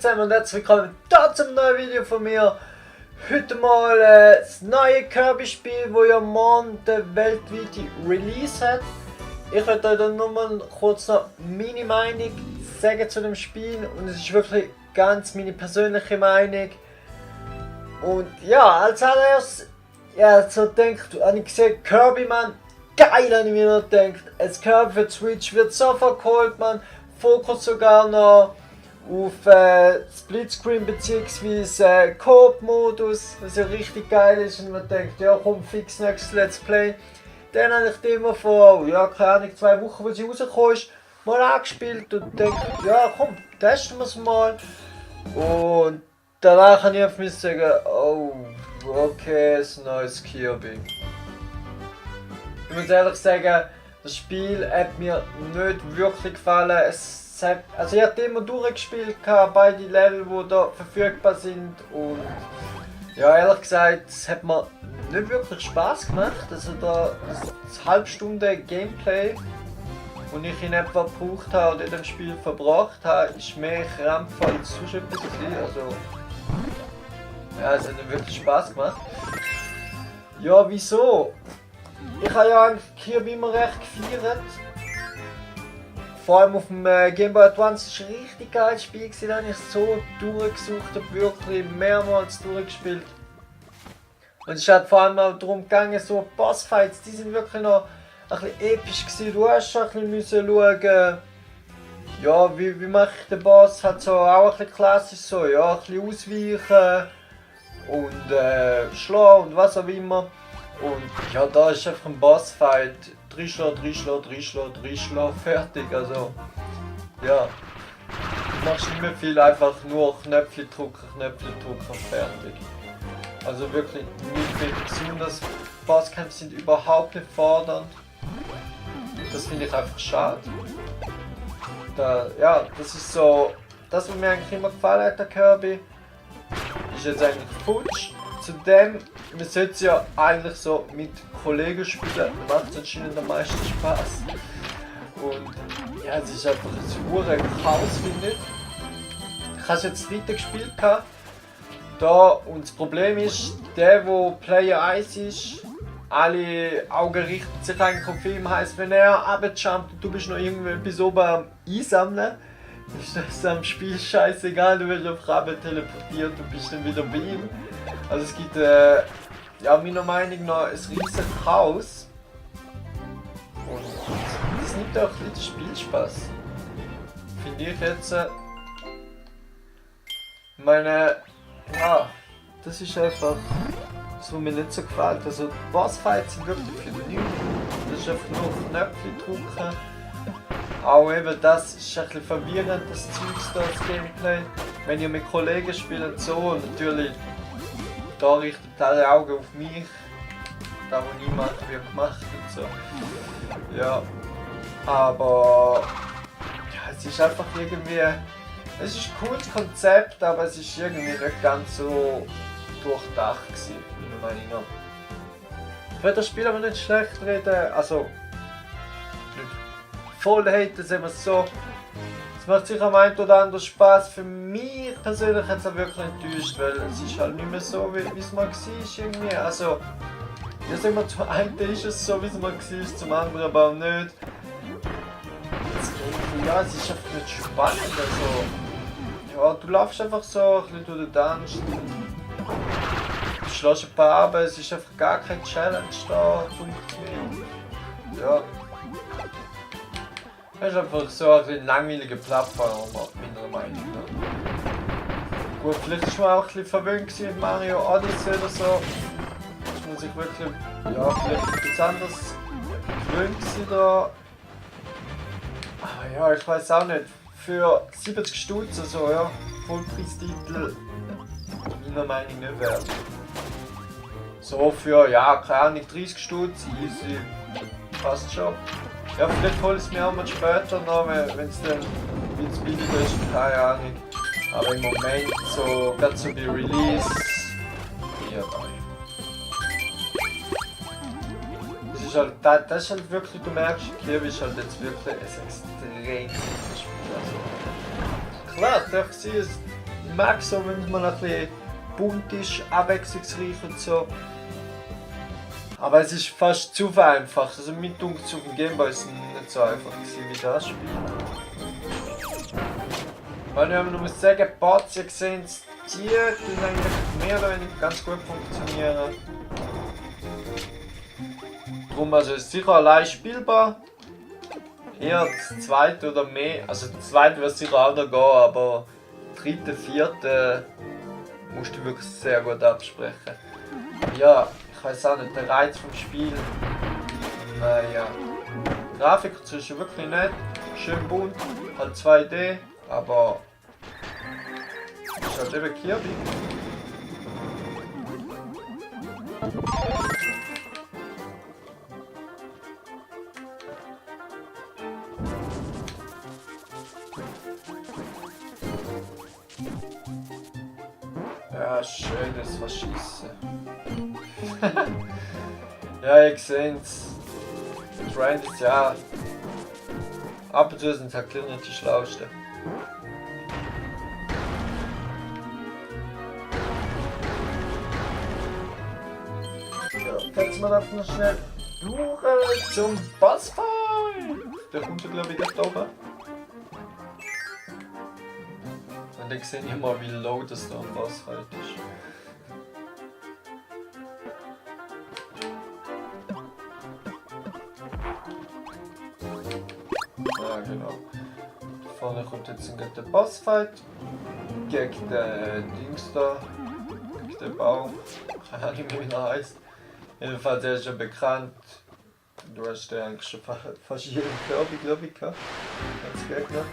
zusammen und herzlich willkommen zu einem neuen Video von mir. Heute mal das neue Kirby-Spiel, das ja morgen den weltweiten Release hat. Ich werde euch dann nur mal kurz noch meine Meinung sagen zu dem Spiel und es ist wirklich ganz meine persönliche Meinung. Und ja, als allererstes, ja, so denkt, habe ich gesehen, Kirby, man, geil, habe ich mir noch gedacht. Das Kirby für Switch wird sofort geholt, man. Fokus sogar noch auf Splitscreen bzw. Coop-Modus, was ja richtig geil ist und man denkt, ja komm, fix nächstes Let's Play. Dann habe ich die immer vor, ja keine Ahnung, 2 Wochen, wo sie rausgekommen ist, mal angespielt und denke, ja komm, testen wir es mal. Und danach kann ich auf mich sagen, oh, okay, ein neues Kirby. Ich muss ehrlich sagen, das Spiel hat mir nicht wirklich gefallen. Also ich habe immer durchgespielt, beide Level, die hier verfügbar sind. Und ja, ehrlich gesagt, es hat mir nicht wirklich Spaß gemacht. Also das halbe Stunde Gameplay, das ich in etwa gebraucht habe oder in dem Spiel verbracht habe, ist mehr Krampf als sonst etwas gewesen. Also ja, es hat nicht wirklich Spaß gemacht. Ja, wieso? Ich habe ja eigentlich Kirby immer recht gefeiert. Vor allem auf dem Game Boy Advance war es ein richtig geiles Spiel, da habe ich so durchgesucht und wirklich mehrmals durchgespielt. Und es ist halt vor allem auch darum gegangen, so Bossfights, die sind wirklich noch ein bisschen episch gewesen. Du hast schon ein bisschen schauen, ja, wie mache ich den Boss, hat so auch ein bisschen klassisch so, ja, ein bisschen ausweichen und schlagen und was auch immer. Und ja, da ist einfach ein Bossfight. 3 Schlag, fertig. Also, ja. Du machst nicht mehr viel, einfach nur Knöpfchen drücken, fertig. Also wirklich nicht viel besonders. Bosskämpfe sind überhaupt nicht fordernd. Das finde ich einfach schade. Ja, das ist so. Das, was mir eigentlich immer gefallen hat, der Kirby, ist jetzt eigentlich futsch. Zudem, man sollte es ja eigentlich so mit Kollegen spielen, macht es anscheinend am meisten Spaß. Und ja, es ist einfach ein pure Chaos, finde ich. Ich habe es jetzt weitergespielt da, und das Problem ist, der Player 1 ist, alle Augen richten sich eigentlich auf ihn, heisst, wenn er runterjumpt und du bist noch irgendwie etwas oben am Einsammeln, ist das am Spiel scheißegal, du wirst auf Rabe teleportiert und bist dann wieder bei ihm. Also es gibt, ja, meiner Meinung nach ein riesen Chaos. Und das nimmt auch ein bisschen Spielspaß. Finde ich jetzt. Meine, ja, das ist einfach das, was mir nicht so gefällt. Also die Bossfights sind wirklich für nichts. Das ist einfach nur Knöpfe drücken. Auch eben das ist ein bisschen verwirrend, das Zeugs da, das Gameplay. Wenn ihr mit Kollegen spielt, so natürlich. Da richten alle Augen auf mich. Da wo niemand wird gemacht und so. Ja. Aber ja, es ist einfach irgendwie. Es ist ein cooles Konzept, aber es ist irgendwie nicht ganz so durchdacht gewesen, meiner Meinung nach. Ich will das Spiel aber nicht schlecht reden, also nicht voll haten, sagen wir es so. Es macht sicher am einen oder anderen Spaß. Für mich persönlich hat es auch wirklich enttäuscht, weil es ist halt nicht mehr so, wie es mal war irgendwie. Also, ja, sagen wir, zum einen ist es so, wie es mal war, zum anderen aber auch nicht. Ja, es ist einfach nicht spannend. Also, ja, du laufst einfach so ein bisschen durch den Dungeon. Du schlägst ein paar ab, es ist einfach gar keine Challenge da, funktioniert. Ja. Das ist einfach so ein langweiliger Plattform, meiner Meinung nach. Gut, vielleicht war man auch ein bisschen verwöhnt mit Mario Odyssey oder so. Das muss ich wirklich, ja, vielleicht etwas anderes gewöhnt sein da. Aber ja, ich weiß auch nicht. Für 70 Stutz, also ja, Vollpreistitel, meiner Meinung nach nicht wert. So für, ja, keine Ahnung, 30 Stutz, easy, passt schon. Ja, vielleicht hole ich es mir auch mal später noch, wenn es dann billiger ist, keine Ahnung. Aber im Moment, so, gerade so bei Release, eher neu. Das ist halt wirklich, du merkst, Kirby ist halt jetzt wirklich ein extrem gutes Spiel. Also, klar, darf sein, mag so, wenn es mal ein bisschen bunt ist, abwechslungsreich und so. Aber es ist fast zu einfach. Also mit Dunkel auf dem Gameboy ist es nicht so einfach gewesen wie das Spiel. Weil ich nur muss sagen, Bots, ihr seht die eigentlich mehr oder weniger ganz gut funktionieren. Darum also ist sicher allein spielbar. Eher das zweite oder mehr. Also das zweite wird sicher auch noch gehen, aber dritte, vierte musst du wirklich sehr gut absprechen. Ja, ich weiß auch nicht, der Reiz vom Spiel. Naja. Die Grafik ist wirklich nett, schön bunt, halt 2D, aber ist halt eben Kirby. Ja, schönes Verschießen. Ja, ich seh's. Grind ist ja. Ab und zu sind halt nicht die schlausten. Ja, jetzt mal einfach noch schnell durch zum Bossfight. Der kommt ja glaube ich dort oben. Und ich sehe immer wie low das da am Bossfight ist. Ja genau. Da vorne kommt jetzt ein Bossfight gegen den Dings da, gegen den Baum. Keine Ahnung wie er heißt. Jedenfalls der ist ja bekannt. Du hast den eigentlich schon fast jeden Kirby glaube ich gehabt. Als Gegner.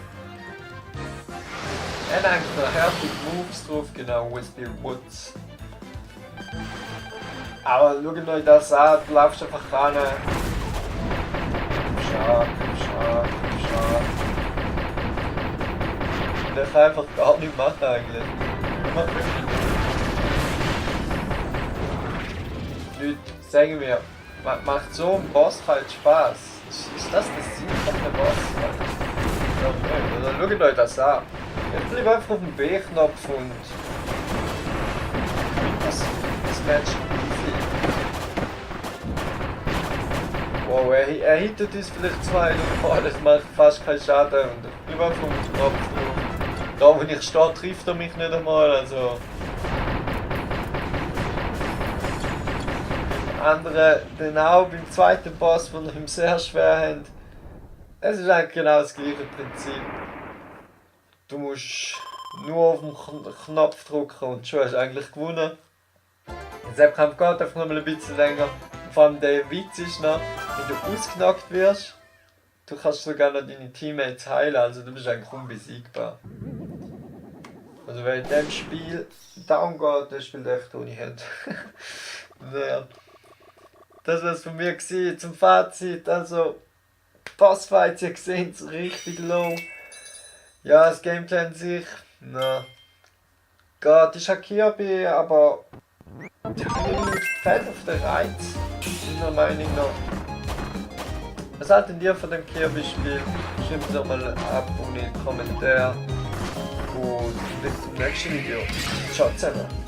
Er hat eigentlich noch heftige Moves drauf, genau, Wispy Woods. Aber schaut euch das an, du laufst einfach ran. Schade. Der kann einfach gar nicht machen eigentlich. Leute, sagen wir, macht so ein Bossfight Spaß? Ist das der Sinn von einem Bossfight? Oder schaut euch das an. Ich bleibe einfach auf dem B-Knopf und das Match easy. Wow, er hittet uns vielleicht zwei Mal, das macht fast keinen Schaden und ich bleibe einfach auf dem Knopf drauf. Da wo ich stehe, trifft er mich nicht einmal, also... Andere dann auch beim zweiten Boss, den wir ihm sehr schwer haben. Es ist eigentlich genau das gleiche Prinzip. Du musst nur auf den Knopf drücken und schon hast du eigentlich gewonnen. Der Kampf geht einfach noch mal ein bisschen länger. Vor allem der Witz ist noch, wenn du ausgenockt wirst, du kannst sogar noch deine Teammates heilen, also du bist eigentlich unbesiegbar. Also wenn in dem Spiel down geht, dann spielt echt ohne Hände. Ja. Das war es von mir gewesen, zum Fazit. Also, Bossfights, ihr seht es richtig low. Ja, das Gameplay an sich, na. Gott, ist ein Kirby, aber. Mir fehlt auf den Reiz. Meiner Meinung nach. Was haltet ihr von dem Kirby-Spiel? Schreibt es doch mal ab und in den Kommentaren. Und bis zum nächsten Video. Ciao zusammen.